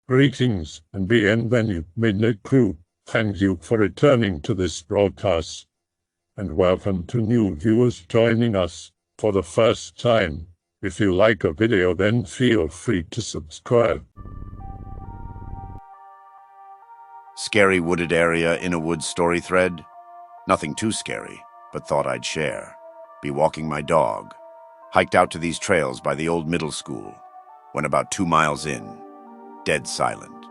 Greetings and bienvenue, Midnight Crew. Thank you for returning to this broadcast. And welcome to new viewers joining us for the first time. If you like a video, then feel free to subscribe. Scary wooded area in a woods story thread? Nothing too scary, but thought I'd share. Be walking my dog. Hiked out to these trails by the old middle school. When about 2 miles in, dead silent.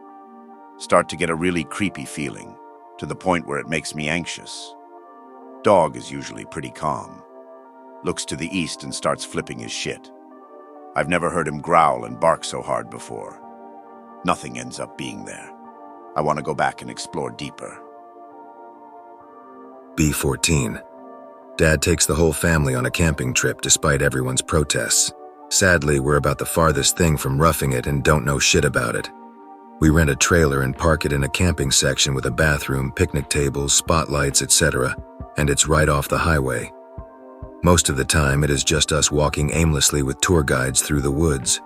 Start to get a really creepy feeling, to the point where it makes me anxious. Dog is usually pretty calm. Looks to the east and starts flipping his shit. I've never heard him growl and bark so hard before. Nothing ends up being there. I want to go back and explore deeper. B14. Dad takes the whole family on a camping trip despite everyone's protests. Sadly, we're about the farthest thing from roughing it and don't know shit about it. We rent a trailer and park it in a camping section with a bathroom, picnic tables, spotlights, etc., and it's right off the highway. Most of the time, it is just us walking aimlessly with tour guides through the woods.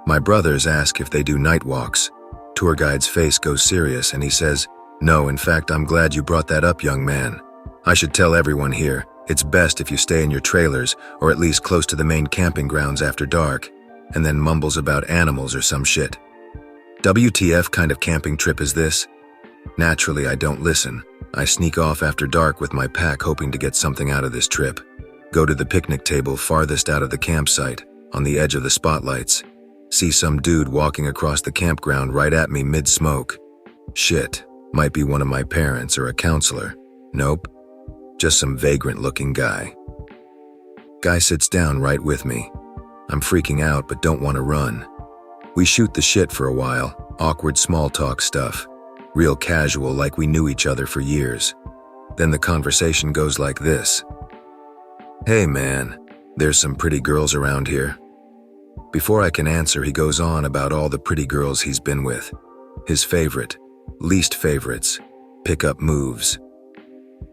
My brothers ask if they do night walks. Tour guide's face goes serious and he says, "No, in fact, I'm glad you brought that up, young man. I should tell everyone here, it's best if you stay in your trailers or at least close to the main camping grounds after dark," and then mumbles about animals or some shit. WTF kind of camping trip is this? Naturally, I don't listen. I sneak off after dark with my pack hoping to get something out of this trip. Go to the picnic table farthest out of the campsite, on the edge of the spotlights. See some dude walking across the campground right at me mid-smoke. Shit, might be one of my parents or a counselor. Nope, just some vagrant-looking guy. Guy sits down right with me. I'm freaking out but don't want to run. We shoot the shit for a while, awkward small talk stuff. Real casual like we knew each other for years. Then the conversation goes like this. "Hey man, there's some pretty girls around here." Before I can answer, he goes on about all the pretty girls he's been with. His favorite, least favorites, pick-up moves.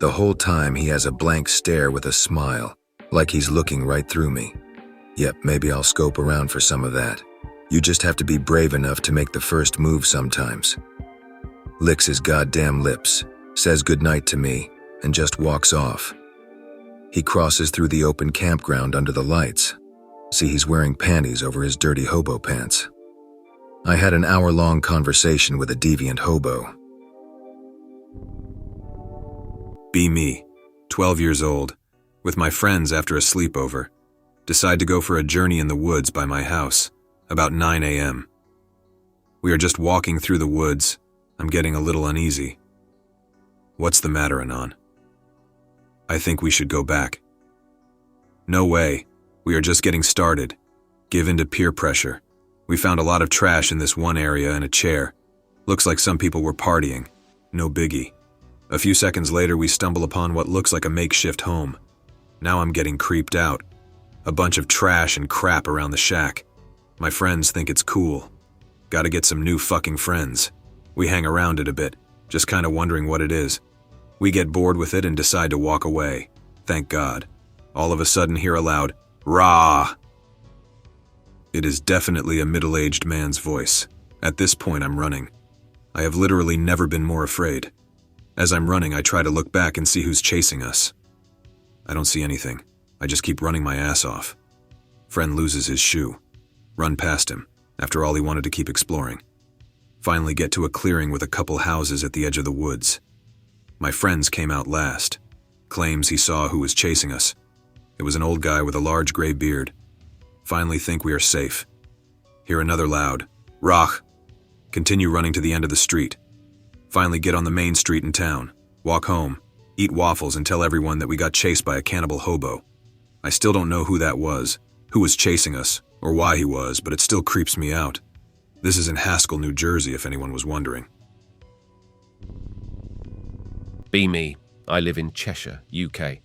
The whole time he has a blank stare with a smile, like he's looking right through me. Yep, maybe I'll scope around for some of that. You just have to be brave enough to make the first move sometimes. Licks his goddamn lips, says goodnight to me, and just walks off. He crosses through the open campground under the lights. See, he's wearing panties over his dirty hobo pants. I had an hour-long conversation with a deviant hobo. Be me, 12 years old, with my friends after a sleepover. Decide to go for a journey in the woods by my house, about 9 a.m. We are just walking through the woods. I'm getting a little uneasy. "What's the matter, Anon?" "I think we should go back." "No way. We are just getting started. Give in to peer pressure. We found a lot of trash in this one area and a chair. Looks like some people were partying. No biggie. A few seconds later, we stumble upon what looks like a makeshift home. Now I'm getting creeped out. A bunch of trash and crap around the shack. My friends think it's cool. Gotta get some new fucking friends. We hang around it a bit, just kinda wondering what it is. We get bored with it and decide to walk away. Thank God. All of a sudden hear a loud, "Rah!" It is definitely a middle-aged man's voice. At this point, I'm running. I have literally never been more afraid. As I'm running, I try to look back and see who's chasing us. I don't see anything. I just keep running my ass off. Friend loses his shoe. Run past him. After all, he wanted to keep exploring. Finally get to a clearing with a couple houses at the edge of the woods. My friends came out last. Claims he saw who was chasing us. It was an old guy with a large gray beard. Finally think we are safe. Hear another loud, "Rach!" Continue running to the end of the street. Finally get on the main street in town. Walk home. Eat waffles and tell everyone that we got chased by a cannibal hobo. I still don't know who that was, who was chasing us, or why he was, but it still creeps me out. This is in Haskell, New Jersey, if anyone was wondering. Be me. I live in Cheshire, UK.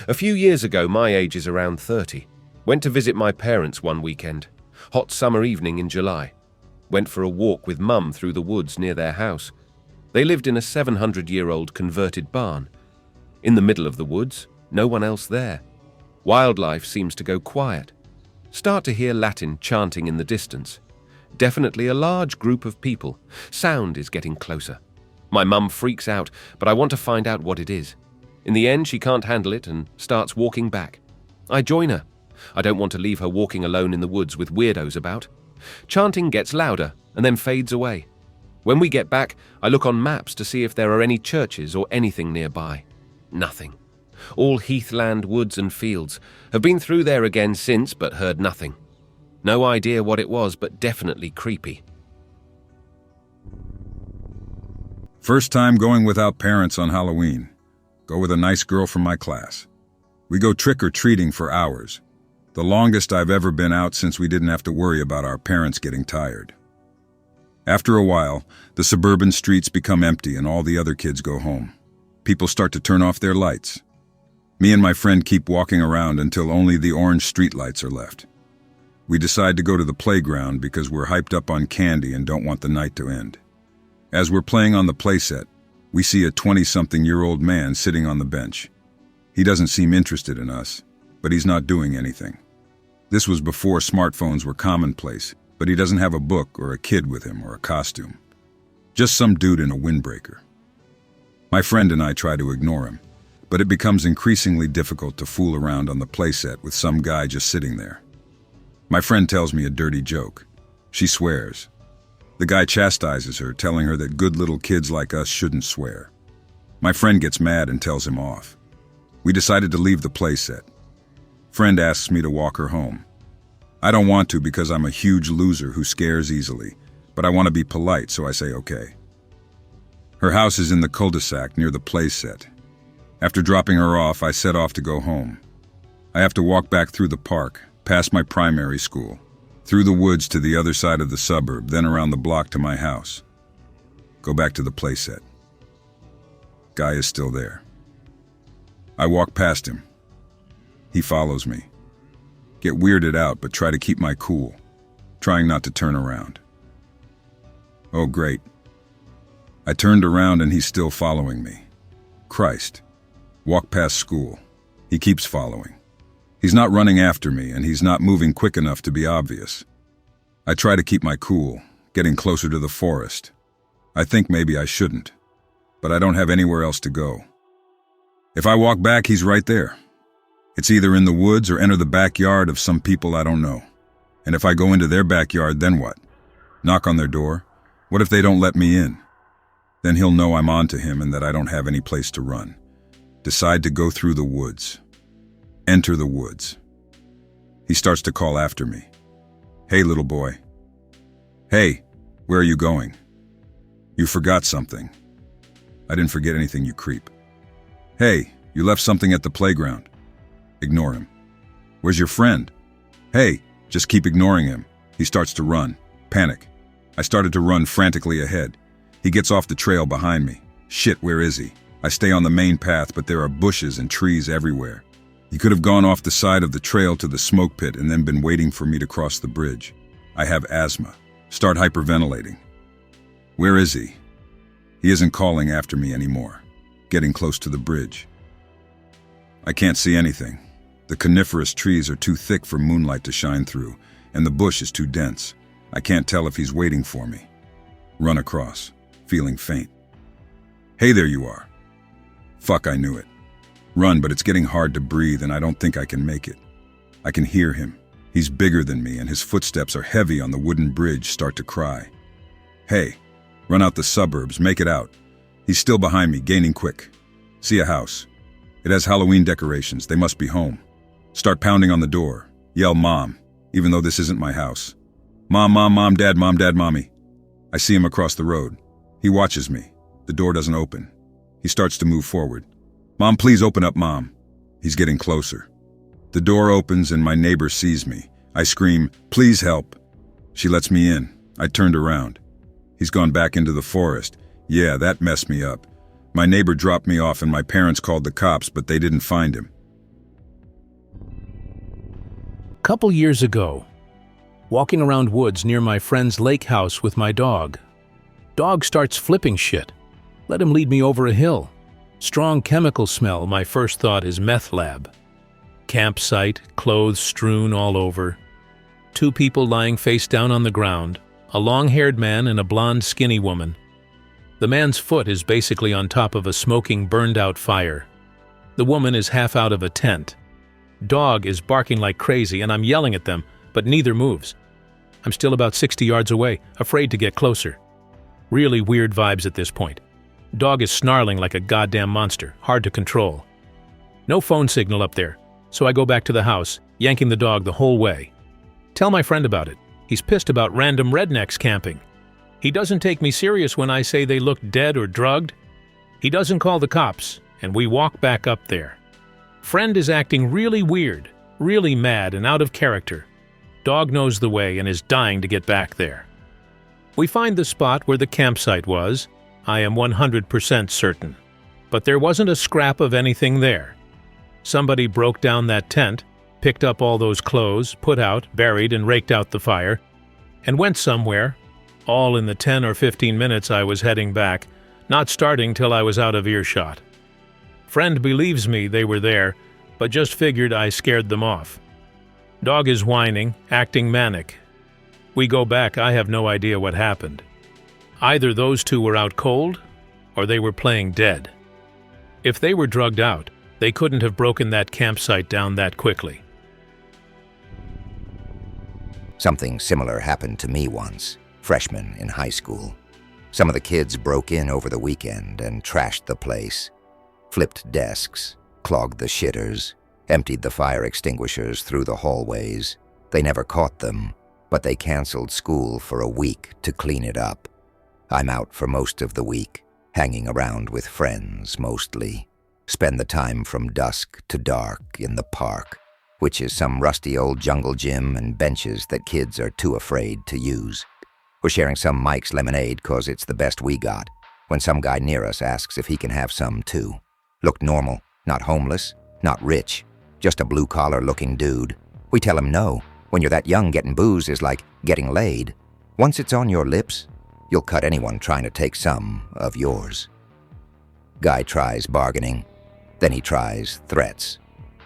A few years ago, my age is around 30. Went to visit my parents one weekend. Hot summer evening in July. Went for a walk with Mum through the woods near their house. They lived in a 700-year-old converted barn. In the middle of the woods, no one else there. Wildlife seems to go quiet. Start to hear Latin chanting in the distance. Definitely a large group of people. Sound is getting closer. My mum freaks out, but I want to find out what it is. In the end, she can't handle it and starts walking back. I join her. I don't want to leave her walking alone in the woods with weirdos about. Chanting gets louder and then fades away. When we get back, I look on maps to see if there are any churches or anything nearby. Nothing. All heathland, woods and fields. Have been through there again since, but heard nothing. No idea what it was, but definitely creepy. First time going without parents on Halloween. Go with a nice girl from my class. We go trick-or-treating for hours. The longest I've ever been out since we didn't have to worry about our parents getting tired. After a while, the suburban streets become empty and all the other kids go home. People start to turn off their lights. Me and my friend keep walking around until only the orange streetlights are left. We decide to go to the playground because we're hyped up on candy and don't want the night to end. As we're playing on the playset, we see a 20-something-year-old man sitting on the bench. He doesn't seem interested in us, but he's not doing anything. This was before smartphones were commonplace, but he doesn't have a book or a kid with him or a costume. Just some dude in a windbreaker. My friend and I try to ignore him, but it becomes increasingly difficult to fool around on the playset with some guy just sitting there. My friend tells me a dirty joke. She swears. The guy chastises her, telling her that good little kids like us shouldn't swear. My friend gets mad and tells him off. We decided to leave the playset. Friend asks me to walk her home. I don't want to because I'm a huge loser who scares easily, but I want to be polite, so I say okay. Her house is in the cul-de-sac near the playset. After dropping her off, I set off to go home. I have to walk back through the park, past my primary school, through the woods to the other side of the suburb, then around the block to my house. Go back to the playset. Guy is still there. I walk past him. He follows me. Get weirded out, but try to keep my cool, trying not to turn around. Oh, great. I turned around and he's still following me. Christ. Walk past school. He keeps following. He's not running after me, and he's not moving quick enough to be obvious. I try to keep my cool, getting closer to the forest. I think maybe I shouldn't, but I don't have anywhere else to go. If I walk back, he's right there. It's either in the woods or enter the backyard of some people I don't know. And if I go into their backyard, then what? Knock on their door? What if they don't let me in? Then he'll know I'm on to him and that I don't have any place to run. Decide to go through the woods. Enter the woods. He starts to call after me. Hey, little boy. Hey, where are you going? You forgot something. I didn't forget anything, you creep. Hey, you left something at the playground. Ignore him. Where's your friend? Hey, just keep ignoring him. He starts to run. Panic. I started to run frantically ahead. He gets off the trail behind me. Shit, where is he? I stay on the main path, but there are bushes and trees everywhere. He could have gone off the side of the trail to the smoke pit and then been waiting for me to cross the bridge. I have asthma. Start hyperventilating. Where is he? He isn't calling after me anymore. Getting close to the bridge. I can't see anything. The coniferous trees are too thick for moonlight to shine through, and the bush is too dense. I can't tell if he's waiting for me. Run across, feeling faint. Hey, there you are. Fuck, I knew it. Run, but it's getting hard to breathe and I don't think I can make it. I can hear him. He's bigger than me and his footsteps are heavy on the wooden bridge. Start to cry. Hey, run out the suburbs, make it out. He's still behind me, gaining quick. See a house. It has Halloween decorations, they must be home. Start pounding on the door. Yell mom, even though this isn't my house. Mom, mom, mom, dad, mommy. I see him across the road. He watches me. The door doesn't open. He starts to move forward. Mom, please open up, Mom. He's getting closer. The door opens and my neighbor sees me. I scream, please help. She lets me in. I turned around. He's gone back into the forest. Yeah, that messed me up. My neighbor dropped me off and my parents called the cops, but they didn't find him. Couple years ago, walking around woods near my friend's lake house with my dog. Dog starts flipping shit. Let him lead me over a hill. Strong chemical smell, my first thought is meth lab. Campsite, clothes strewn all over. 2 people lying face down on the ground. a long-haired man and a blonde, skinny woman. The man's foot is basically on top of a smoking, burned-out fire. The woman is half out of a tent. Dog is barking like crazy, and I'm yelling at them, but neither moves. I'm still about 60 yards away, afraid to get closer. Really weird vibes at this point. Dog is snarling like a goddamn monster, hard to control. No phone signal up there, so I go back to the house, yanking the dog the whole way. Tell my friend about it. He's pissed about random rednecks camping. He doesn't take me serious when I say they look dead or drugged. He doesn't call the cops, and we walk back up there. Friend is acting really weird, really mad and out of character. Dog knows the way and is dying to get back there. We find the spot where the campsite was, I am 100% certain. But there wasn't a scrap of anything there. Somebody broke down that tent, picked up all those clothes, put out, buried, and raked out the fire, and went somewhere, all in the 10 or 15 minutes I was heading back, not starting till I was out of earshot. Friend believes me they were there, but just figured I scared them off. Dog is whining, acting manic. We go back, I have no idea what happened. Either those two were out cold, or they were playing dead. If they were drugged out, they couldn't have broken that campsite down that quickly. Something similar happened to me once, freshman in high school. Some of the kids broke in over the weekend and trashed the place. Flipped desks, clogged the shitters, emptied the fire extinguishers through the hallways. They never caught them, but they canceled school for a week to clean it up. I'm out for most of the week, hanging around with friends mostly. Spend the time from dusk to dark in the park, which is some rusty old jungle gym and benches that kids are too afraid to use. We're sharing some Mike's lemonade 'cause it's the best we got, when some guy near us asks if he can have some too. Looked normal, not homeless, not rich, just a blue-collar looking dude. We tell him no. When you're that young, getting booze is like getting laid. Once it's on your lips, you'll cut anyone trying to take some of yours. Guy tries bargaining. Then he tries threats.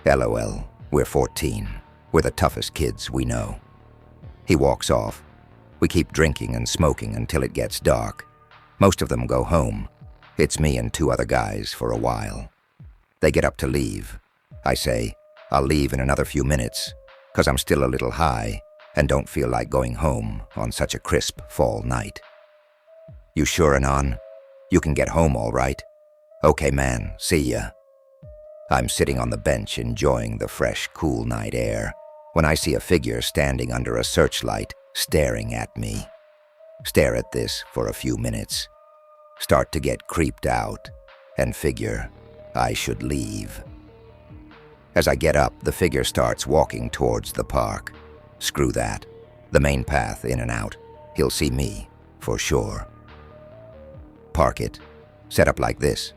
LOL, we're 14. We're the toughest kids we know. He walks off. We keep drinking and smoking until it gets dark. Most of them go home. It's me and two other guys for a while. They get up to leave. I say, I'll leave in another few minutes, 'cause I'm still a little high and don't feel like going home on such a crisp fall night. You sure, Anon? You can get home all right? Okay, man, see ya. I'm sitting on the bench enjoying the fresh, cool night air when I see a figure standing under a searchlight staring at me. Stare at this for a few minutes. Start to get creeped out and figure I should leave. As I get up, the figure starts walking towards the park. Screw that. The main path in and out. He'll see me, for sure. Park it. Set up like this.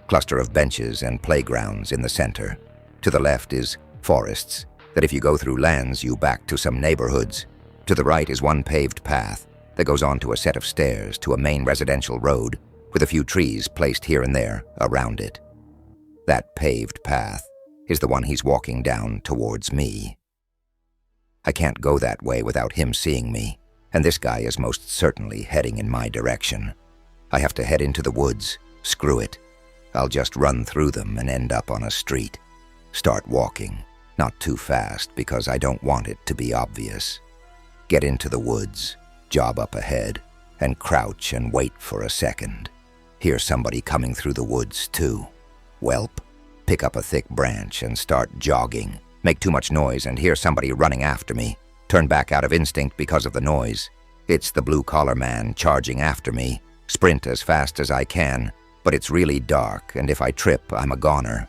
Cluster of benches and playgrounds in the center. To the left is forests, that if you go through lands you back to some neighborhoods. To the right is one paved path that goes on to a set of stairs to a main residential road with a few trees placed here and there around it. That paved path is the one he's walking down towards me. I can't go that way without him seeing me, and this guy is most certainly heading in my direction. I have to head into the woods. Screw it. I'll just run through them and end up on a street. Start walking, not too fast because I don't want it to be obvious. Get into the woods, job up ahead, and crouch and wait for a second. Hear somebody coming through the woods too. Welp. Pick up a thick branch and start jogging. Make too much noise and hear somebody running after me. Turn back out of instinct because of the noise. It's the blue-collar man charging after me. Sprint as fast as I can, but it's really dark, and if I trip, I'm a goner.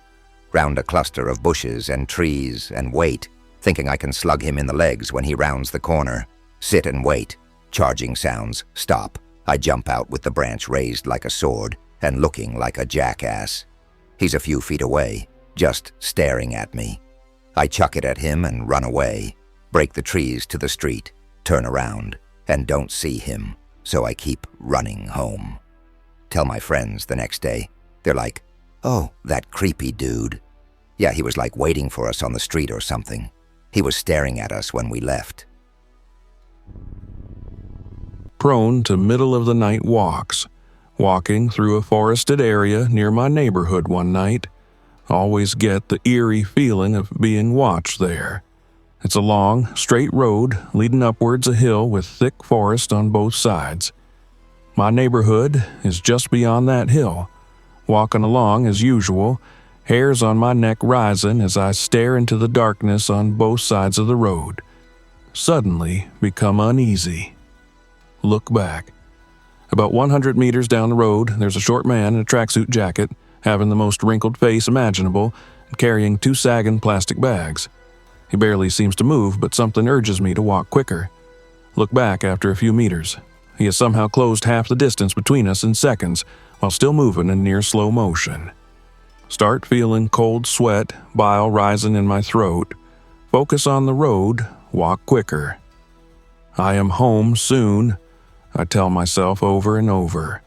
Round a cluster of bushes and trees and wait, thinking I can slug him in the legs when he rounds the corner. Sit and wait. Charging sounds. Stop. I jump out with the branch raised like a sword and looking like a jackass. He's a few feet away, just staring at me. I chuck it at him and run away, break the trees to the street, turn around, and don't see him, so I keep running home. Tell my friends the next day. They're like, oh, that creepy dude. Yeah, he was like waiting for us on the street or something. He was staring at us when we left. prone to middle-of-the-night walks, walking through a forested area near my neighborhood one night. Always get the eerie feeling of being watched there. It's a long, straight road leading upwards a hill with thick forest on both sides. My neighborhood is just beyond that hill. Walking along as usual, hairs on my neck rising as I stare into the darkness on both sides of the road. Suddenly become uneasy. Look back. About 100 meters down the road, there's a short man in a tracksuit jacket, having the most wrinkled face imaginable, and carrying 2 sagging plastic bags. He barely seems to move, but something urges me to walk quicker. Look back after a few meters. He has somehow closed half the distance between us in seconds, while still moving in near slow motion. Start feeling cold sweat, bile rising in my throat. Focus on the road, walk quicker. I am home soon, I tell myself over and over.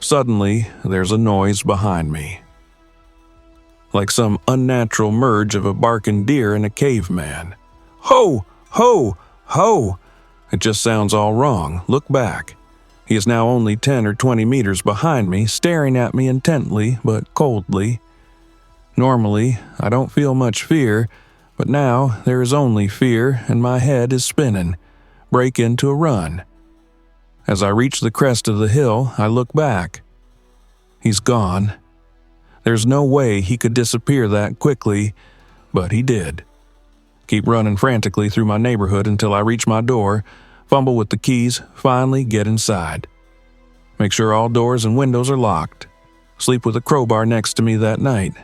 Suddenly, there's a noise behind me. Like some unnatural merge of a barking deer and a caveman. Ho! Ho! Ho! It just sounds all wrong. Look back. He is now only 10 or 20 meters behind me, staring at me intently but coldly. Normally, I don't feel much fear, but now there is only fear and my head is spinning. Break into a run. As I reach the crest of the hill, I look back. He's gone. There's no way he could disappear that quickly, but he did. Keep running frantically through my neighborhood until I reach my door, fumble with the keys, finally get inside. Make sure all doors and windows are locked. Sleep with a crowbar next to me that night.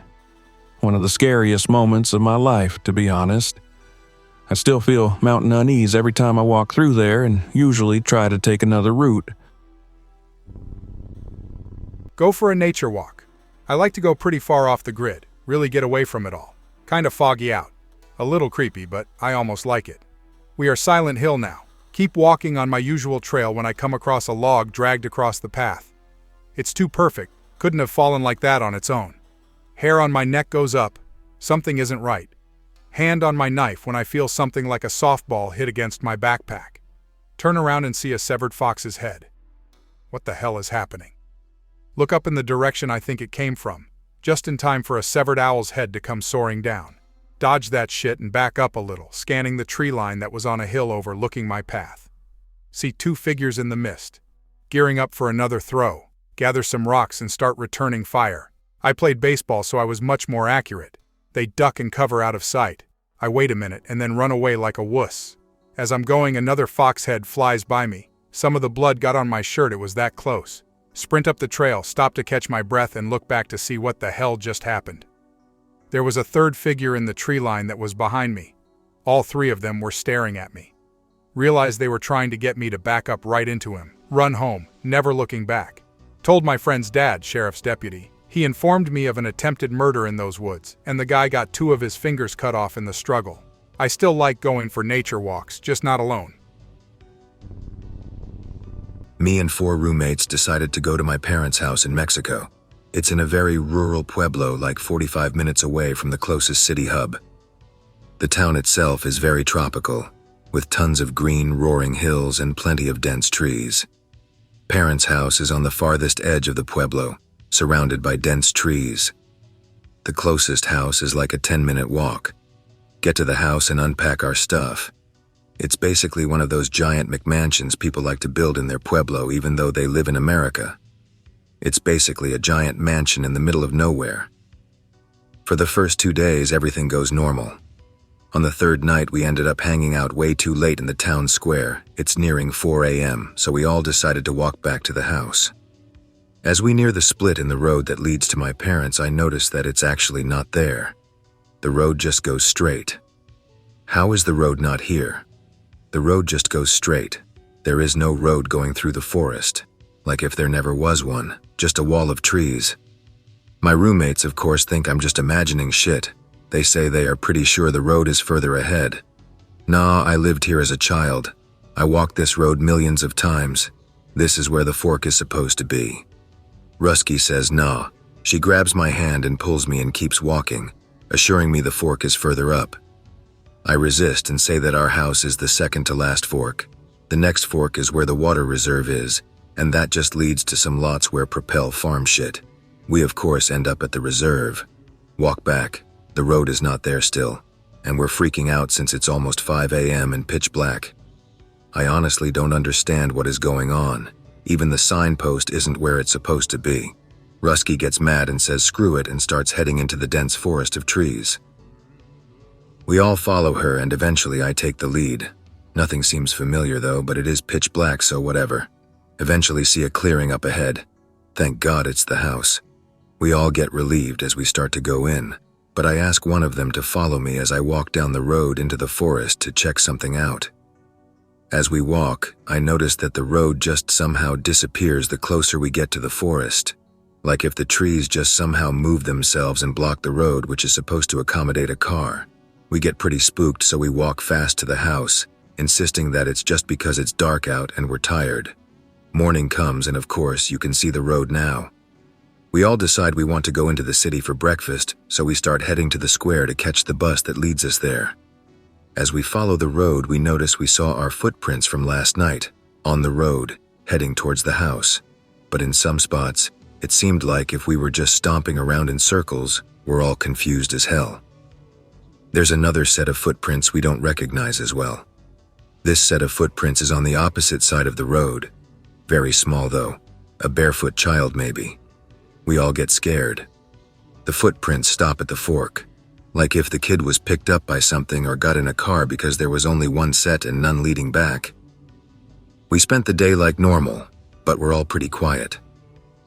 One of the scariest moments of my life, to be honest. I still feel mountain unease every time I walk through there and usually try to take another route. Go for a nature walk. I like to go pretty far off the grid, really get away from it all. Kinda foggy out. A little creepy, but I almost like it. We are Silent Hill now. Keep walking on my usual trail when I come across a log dragged across the path. It's too perfect, couldn't have fallen like that on its own. Hair on my neck goes up. Something isn't right. Hand on my knife when I feel something like a softball hit against my backpack. Turn around and see a severed fox's head. What the hell is happening? Look up in the direction I think it came from, just in time for a severed owl's head to come soaring down. Dodge that shit and back up a little, scanning the tree line that was on a hill overlooking my path. See 2 figures in the mist. Gearing up for another throw. Gather some rocks and start returning fire. I played baseball, so I was much more accurate. They duck and cover out of sight. I wait a minute and then run away like a wuss. As I'm going, another fox head flies by me. Some of the blood got on my shirt, it was that close. Sprint up the trail, stop to catch my breath and look back to see what the hell just happened. There was a third figure in the tree line that was behind me. All 3 of them were staring at me. Realized they were trying to get me to back up right into him. Run home, never looking back. Told my friend's dad, sheriff's deputy. He informed me of an attempted murder in those woods, and the guy got 2 of his fingers cut off in the struggle. I still like going for nature walks, just not alone. Me and 4 roommates decided to go to my parents' house in Mexico. It's in a very rural pueblo like 45 minutes away from the closest city hub. The town itself is very tropical, with tons of green, roaring hills and plenty of dense trees. Parents' house is on the farthest edge of the pueblo, surrounded by dense trees. The closest house is like a 10-minute walk. Get to the house and unpack our stuff. It's basically one of those giant McMansions people like to build in their pueblo even though they live in America. It's basically a giant mansion in the middle of nowhere. For the first 2 days, everything goes normal. On the 3rd night, we ended up hanging out way too late in the town square. It's nearing 4 a.m., so we all decided to walk back to the house. As we near the split in the road that leads to my parents', I notice that it's actually not there. The road just goes straight. How is the road not here? The road just goes straight. There is no road going through the forest, like if there never was one, just a wall of trees. My roommates, of course, think I'm just imagining shit. They say they are pretty sure the road is further ahead. Nah, I lived here as a child. I walked this road millions of times. This is where the fork is supposed to be. Rusky says nah. She grabs my hand and pulls me and keeps walking, assuring me the fork is further up. I resist and say that our house is the second to last fork. The next fork is where the water reserve is, and that just leads to some lots where propel farm shit. We of course end up at the reserve. Walk back, the road is not there still, and we're freaking out since it's almost 5 a.m. and pitch black. I honestly don't understand what is going on. Even the signpost isn't where it's supposed to be. Rusky gets mad and says screw it and starts heading into the dense forest of trees. We all follow her and eventually I take the lead. Nothing seems familiar though, but it is pitch black, so whatever. Eventually see a clearing up ahead. Thank God it's the house. We all get relieved as we start to go in, but I ask one of them to follow me as I walk down the road into the forest to check something out. As we walk, I notice that the road just somehow disappears the closer we get to the forest. Like if the trees just somehow move themselves and block the road, which is supposed to accommodate a car. We get pretty spooked, so we walk fast to the house, insisting that it's just because it's dark out and we're tired. Morning comes and of course you can see the road now. We all decide we want to go into the city for breakfast, so we start heading to the square to catch the bus that leads us there. As we follow the road, we notice we saw our footprints from last night, on the road, heading towards the house. But in some spots, it seemed like if we were just stomping around in circles, we're all confused as hell. There's another set of footprints we don't recognize as well. This set of footprints is on the opposite side of the road. Very small though, a barefoot child maybe. We all get scared. The footprints stop at the fork, like if the kid was picked up by something or got in a car because there was only one set and none leading back. We spent the day like normal, but we're all pretty quiet.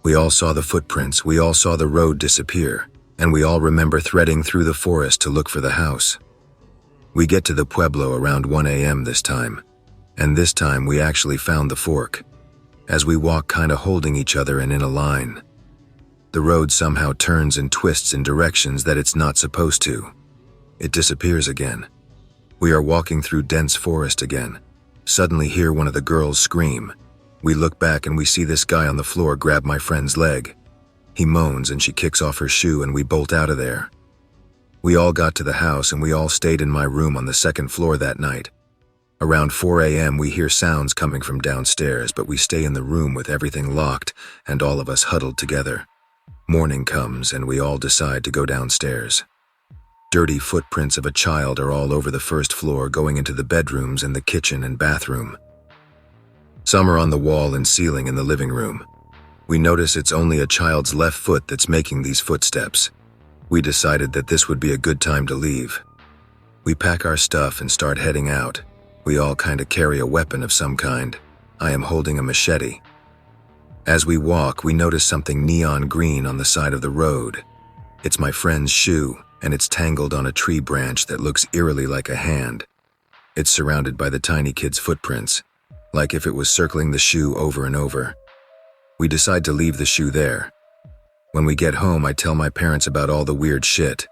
We all saw the footprints, we all saw the road disappear, and we all remember threading through the forest to look for the house. We get to the Pueblo around 1 a.m. this time, and this time we actually found the fork, as we walk kinda holding each other and in a line. The road somehow turns and twists in directions that it's not supposed to. It disappears again. We are walking through dense forest again. Suddenly hear one of the girls scream. We look back and we see this guy on the floor grab my friend's leg. He moans and she kicks off her shoe and we bolt out of there. We all got to the house and we all stayed in my room on the second floor that night. Around 4 a.m. we hear sounds coming from downstairs, but we stay in the room with everything locked and all of us huddled together. Morning comes and we all decide to go downstairs. Dirty footprints of a child are all over the first floor, going into the bedrooms and the kitchen and bathroom. Some are on the wall and ceiling in the living room. We notice it's only a child's left foot that's making these footsteps. We decided that this would be a good time to leave. We pack our stuff and start heading out. We all kinda carry a weapon of some kind. I am holding a machete. As we walk, we notice something neon green on the side of the road. It's my friend's shoe, and it's tangled on a tree branch that looks eerily like a hand. It's surrounded by the tiny kid's footprints, like if it was circling the shoe over and over. We decide to leave the shoe there. When we get home, I tell my parents about all the weird shit.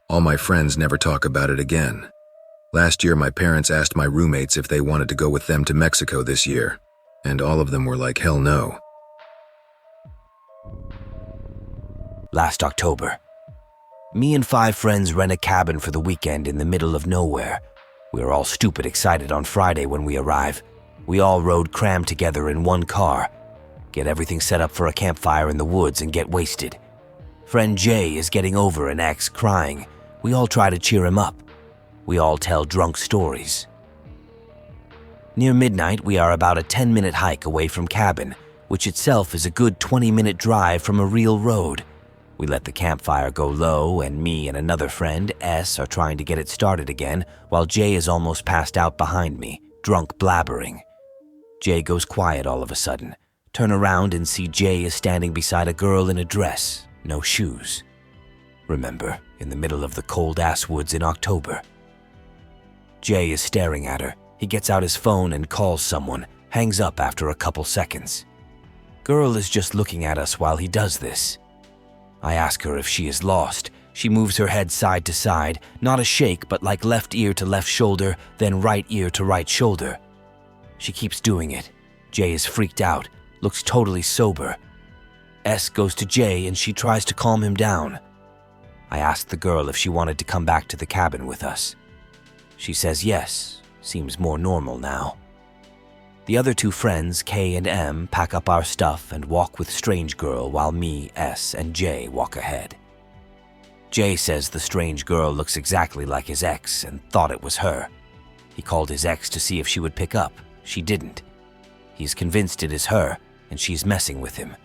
All my friends never talk about it again. Last year, my parents asked my roommates if they wanted to go with them to Mexico this year, and all of them were like, hell no. Last October, me and 5 friends rent a cabin for the weekend in the middle of nowhere. We were all stupid excited on Friday when we arrive. We all rode crammed together in one car, get everything set up for a campfire in the woods and get wasted. Friend Jay is getting over an ex crying. We all try to cheer him up. We all tell drunk stories. Near midnight, we are about a 10-minute hike away from cabin, which itself is a good 20-minute drive from a real road. We let the campfire go low, and me and another friend, S, are trying to get it started again, while Jay is almost passed out behind me, drunk blabbering. Jay goes quiet all of a sudden. Turn around and see Jay is standing beside a girl in a dress, no shoes. Remember, in the middle of the cold-ass woods in October. Jay is staring at her. He gets out his phone and calls someone, hangs up after a couple seconds. Girl is just looking at us while he does this. I ask her if she is lost. She moves her head side to side, not a shake, but like left ear to left shoulder, then right ear to right shoulder. She keeps doing it. Jay is freaked out, looks totally sober. S goes to Jay and she tries to calm him down. I asked the girl if she wanted to come back to the cabin with us. She says yes, seems more normal now. The other two friends, K and M, pack up our stuff and walk with Strange Girl while me, S, and J walk ahead. J says the strange girl looks exactly like his ex and thought it was her. He called his ex to see if she would pick up. She didn't. He's convinced it is her, and she's messing with him.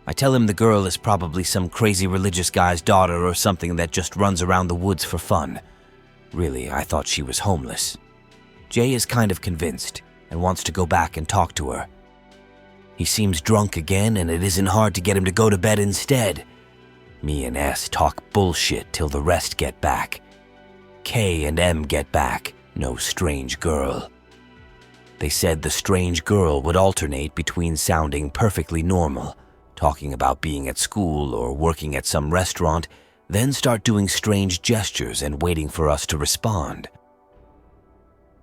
I tell him the girl is probably some crazy religious guy's daughter or something that just runs around the woods for fun. Really, I thought she was homeless. Jay is kind of convinced and wants to go back and talk to her. He seems drunk again, and it isn't hard to get him to go to bed instead. Me and S talk bullshit till the rest get back. K and M get back, no strange girl. They said the strange girl would alternate between sounding perfectly normal, talking about being at school or working at some restaurant, then start doing strange gestures and waiting for us to respond.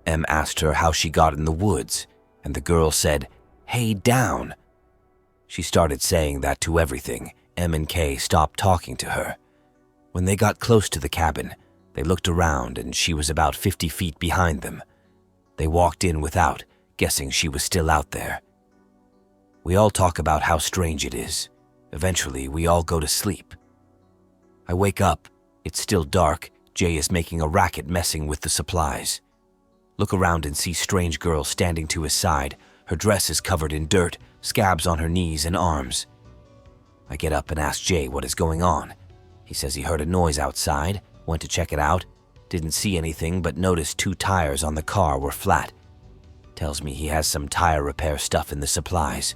M asked her how she got in the woods, and the girl said, "Hey, down." She started saying that to everything. M and K stopped talking to her. When they got close to the cabin, they looked around and she was about 50 feet behind them. They walked in without, guessing she was still out there. We all talk about how strange it is. Eventually, we all go to sleep. I wake up. It's still dark. Jay is making a racket messing with the supplies. Look around and see strange girl standing to his side. Her dress is covered in dirt, scabs on her knees and arms. I get up and ask Jay what is going on. He says he heard a noise outside, went to check it out, didn't see anything but noticed 2 tires on the car were flat. Tells me he has some tire repair stuff in the supplies.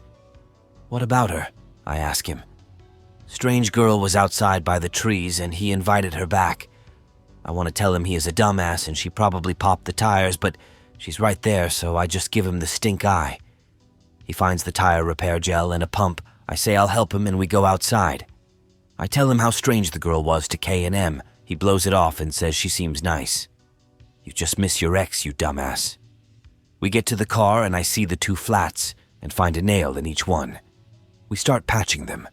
What about her? I ask him. Strange girl was outside by the trees and he invited her back. I want to tell him he is a dumbass and she probably popped the tires, but she's right there, so I just give him the stink eye. He finds the tire repair gel and a pump. I say I'll help him and we go outside. I tell him how strange the girl was to K and M. He blows it off and says she seems nice. You just miss your ex, you dumbass. We get to the car and I see the 2 flats and find a nail in each one. We start patching them.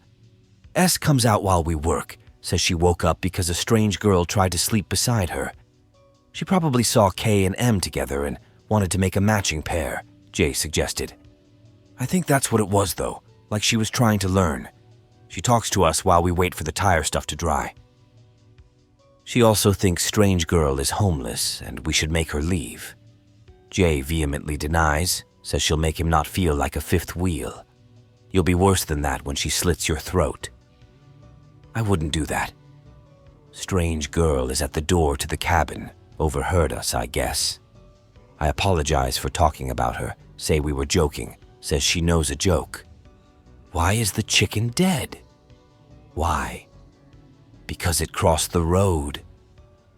S comes out while we work, says she woke up because a strange girl tried to sleep beside her. She probably saw K and M together and wanted to make a matching pair, Jay suggested. I think that's what it was though, like she was trying to learn. She talks to us while we wait for the tire stuff to dry. She also thinks strange girl is homeless and we should make her leave. Jay vehemently denies, says she'll make him not feel like a 5th wheel. You'll be worse than that when she slits your throat. I wouldn't do that. Strange girl is at the door to the cabin, overheard us, I guess. I apologize for talking about her, say we were joking, says she knows a joke. Why is the chicken dead? Why? Because it crossed the road.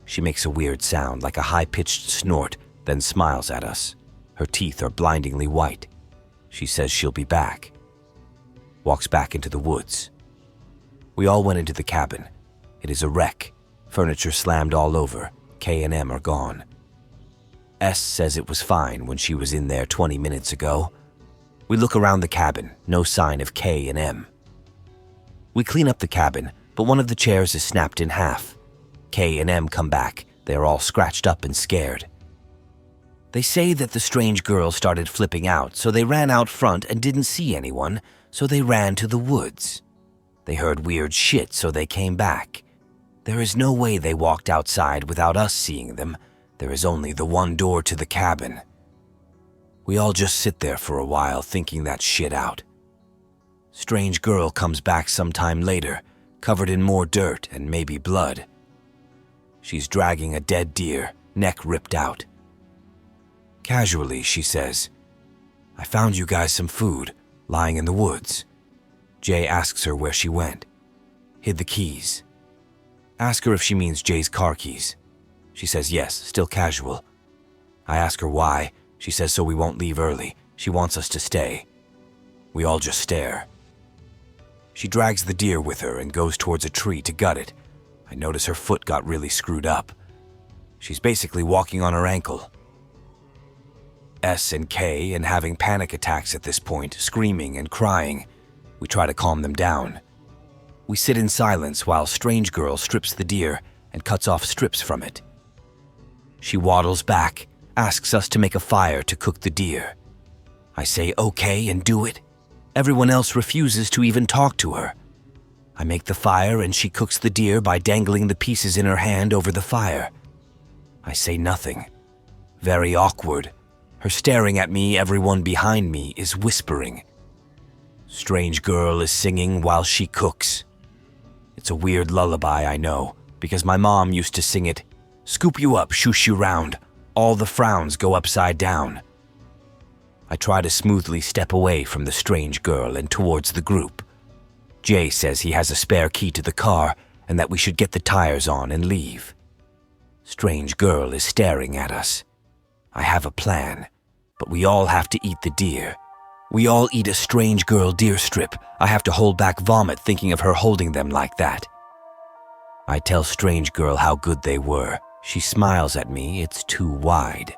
She makes a weird sound like a high-pitched snort, then smiles at us. Her teeth are blindingly white. She says she'll be back. Walks back into the woods. We all went into the cabin. It is a wreck. Furniture slammed all over. K and M are gone. S says it was fine when she was in there 20 minutes ago. We look around the cabin, no sign of K and M. We clean up the cabin, but one of the chairs is snapped in half. K and M come back. They are all scratched up and scared. They say that the strange girl started flipping out, so they ran out front and didn't see anyone, so they ran to the woods. They heard weird shit, so they came back. There is no way they walked outside without us seeing them. There is only the one door to the cabin. We all just sit there for a while thinking that shit out. Strange girl comes back sometime later, covered in more dirt and maybe blood. She's dragging a dead deer, neck ripped out. Casually, she says, I found you guys some food, lying in the woods. Jay asks her where she went. Hid the keys. Ask her if she means Jay's car keys. She says yes, still casual. I ask her why. She says so we won't leave early. She wants us to stay. We all just stare. She drags the deer with her and goes towards a tree to gut it. I notice her foot got really screwed up. She's basically walking on her ankle. S and K and having panic attacks at this point, screaming and crying. We try to calm them down. We sit in silence while strange girl strips the deer and cuts off strips from it. She waddles back, asks us to make a fire to cook the deer. I say okay and do it. Everyone else refuses to even talk to her. I make the fire and she cooks the deer by dangling the pieces in her hand over the fire. I say nothing. Very awkward. Her staring at me, everyone behind me is whispering. Strange girl is singing while she cooks. It's a weird lullaby, I know, because my mom used to sing it. Scoop you up, shoosh you round. All the frowns go upside down. I try to smoothly step away from the strange girl and towards the group. Jay says he has a spare key to the car and that we should get the tires on and leave. Strange girl is staring at us. I have a plan, but we all have to eat the deer. We all eat a strange girl deer strip. I have to hold back vomit thinking of her holding them like that. I tell strange girl how good they were. She smiles at me, it's too wide.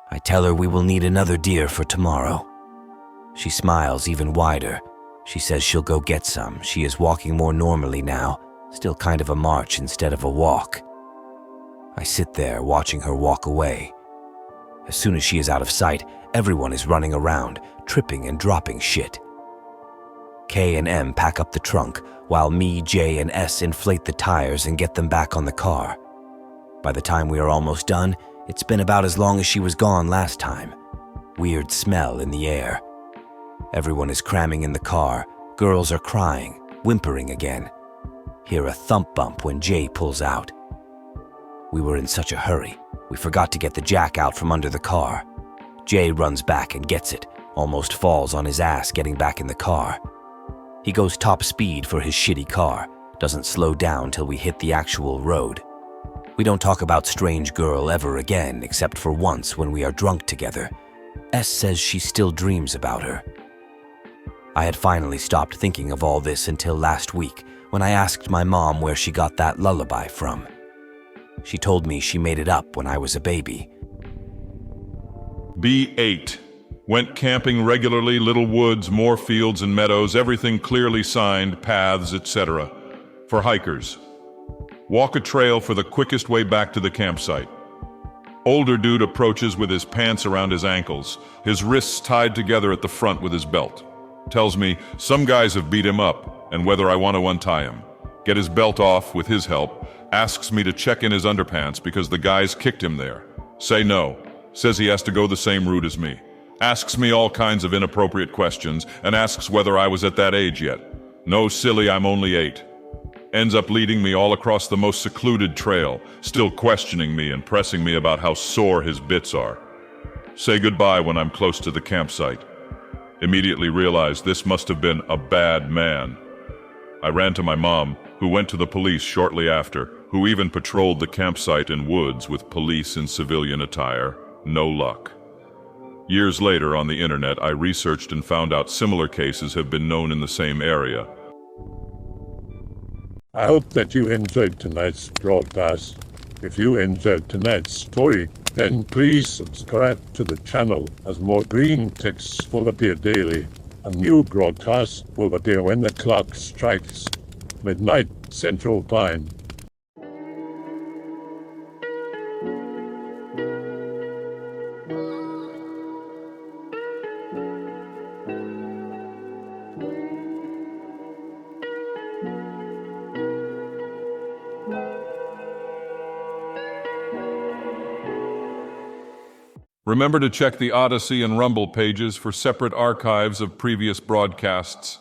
I tell her we will need another deer for tomorrow. She smiles even wider. She says she'll go get some. She is walking more normally now, still kind of a march instead of a walk. I sit there watching her walk away. As soon as she is out of sight, everyone is running around, tripping and dropping shit. K and M pack up the trunk, while me, J, and S inflate the tires and get them back on the car. By the time we are almost done, it's been about as long as she was gone last time. Weird smell in the air. Everyone is cramming in the car. Girls are crying, whimpering again. Hear a thump bump when J pulls out. We were in such a hurry, we forgot to get the jack out from under the car. Jay runs back and gets it, almost falls on his ass getting back in the car. He goes top speed for his shitty car, doesn't slow down till we hit the actual road. We don't talk about strange girl ever again, except for once when we are drunk together. S says she still dreams about her. I had finally stopped thinking of all this until last week, when I asked my mom where she got that lullaby from. She told me she made it up when I was a baby. B8. Went camping regularly, little woods, more fields and meadows, everything clearly signed, paths, etc. For hikers. Walk a trail for the quickest way back to the campsite. Older dude approaches with his pants around his ankles, his wrists tied together at the front with his belt. Tells me some guys have beat him up and whether I want to untie him. Get his belt off with his help. Asks me to check in his underpants because the guys kicked him there. Say no. Says he has to go the same route as me. Asks me all kinds of inappropriate questions and asks whether I was at that age yet. No, silly, I'm only 8. Ends up leading me all across the most secluded trail, still questioning me and pressing me about how sore his bits are. Say goodbye when I'm close to the campsite. Immediately realized this must have been a bad man. I ran to my mom, who went to the police shortly after, who even patrolled the campsite and woods with police in civilian attire. No luck. Years later on the internet, I researched and found out similar cases have been known in the same area. I hope that you enjoyed tonight's broadcast. If you enjoyed tonight's story, then please subscribe to the channel as more green texts will appear daily. A new broadcast will appear when the clock strikes midnight Central Time. Remember to check the Odyssey and Rumble pages for separate archives of previous broadcasts.